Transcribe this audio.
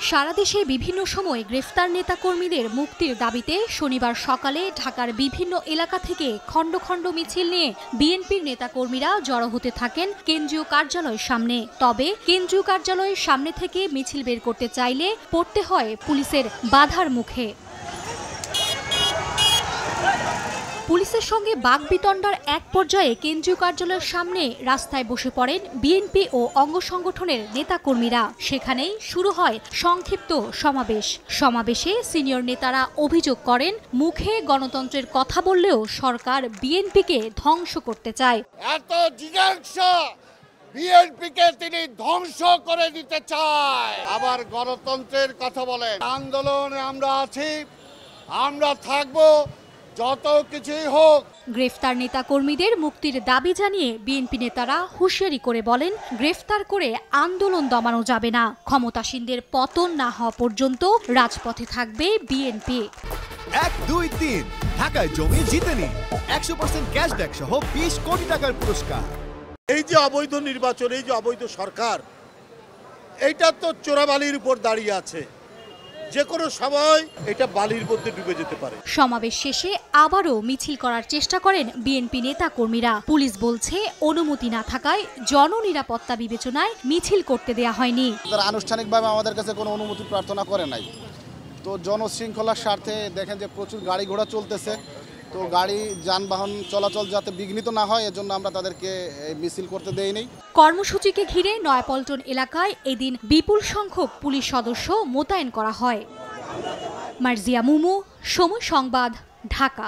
সারা দেশে বিভিন্ন সময় গ্রেফতার নেতাকর্মীদের মুক্তির দাবিতে শনিবার সকালে ঢাকার বিভিন্ন এলাকা থেকে খণ্ড খণ্ড মিছিল নিয়ে বিএনপির নেতাকর্মীরা জড়ো হতে থাকেন কেন্দ্রীয় কার্যালয়ের সামনে। তবে কেন্দ্রীয় কার্যালয়ের সামনে থেকে মিছিল বের করতে চাইলে পড়তে হয় পুলিশের বাধার মুখে। পুলিশের সঙ্গে বাকবিতণ্ডার এক পর্যায়ে কেন্দ্রীয় কার্যালয়ের সামনে রাস্তায় বসে পড়েন বিএনপি ও অঙ্গ সংগঠনের নেতাকর্মীরা। সেখানেই শুরু হয় সংক্ষিপ্ত সমাবেশে সিনিয়র নেতারা অভিযোগ করেন, মুখে গণতন্ত্রের কথা বললেও সরকার বিএনপিকে ধ্বংস করতে চায়। এত জিজ্ঞাস বিএনপিকে তিনি ধ্বংস করে দিতে চায়, আবার গণতন্ত্রের কথা বলেন। আন্দোলনে আমরা আছি, আমরা থাকবো, যত কিছুই হোক। গ্রেফতার নেতাকর্মীদের মুক্তির দাবি জানিয়ে বিএনপি নেতারা হুঁশিয়ারি করে বলেন, গ্রেফতার করে আন্দোলন দমানো যাবে না, ক্ষমতাসীনদের পতন না হওয়া পর্যন্ত রাজপথে থাকবে বিএনপি। 1, 2, 3 ঢাকায় জমি জিতে নিন 100% ক্যাশব্যাক সহ 20 কোটি টাকার পুরস্কার। এই যে অবৈধ নির্বাচন, এই যে অবৈধ সরকার, এইটা তো চোরাবালির উপর দাঁড়িয়ে আছে, যে কোনো সময় এটা বালির মধ্যে ডুবে যেতে পারে। সমাবেশ শেষে আবারও মিছিল করার চেষ্টা করেন বিএনপি নেতা কর্মীরা। পুলিশ বলছে অনুমতি না থাকায় জননিরাপত্তা বিবেচনায় মিছিল করতে দেয়া হয়নি। আনুষ্ঠানিকভাবে আমাদের কাছে কোনো অনুমতি প্রার্থনা করে নাই। তো জনশৃঙ্খলার স্বার্থে দেখেন যে প্রচুর গাড়ি ঘোড়া চলতেছে, তো গাড়ি যানবাহন চলাচল যাতে বিঘ্নিত না হয় এজন্য আমরা তাদেরকে মিছিল করতে দেইনি। কর্মসূচিকে ঘিরে নয়াপল্টন এলাকায় এদিন বিপুল সংখ্যক পুলিশ সদস্য মোতায়েন করা হয়। মার্জিয়া মুমু, সময় সংবাদ, ঢাকা।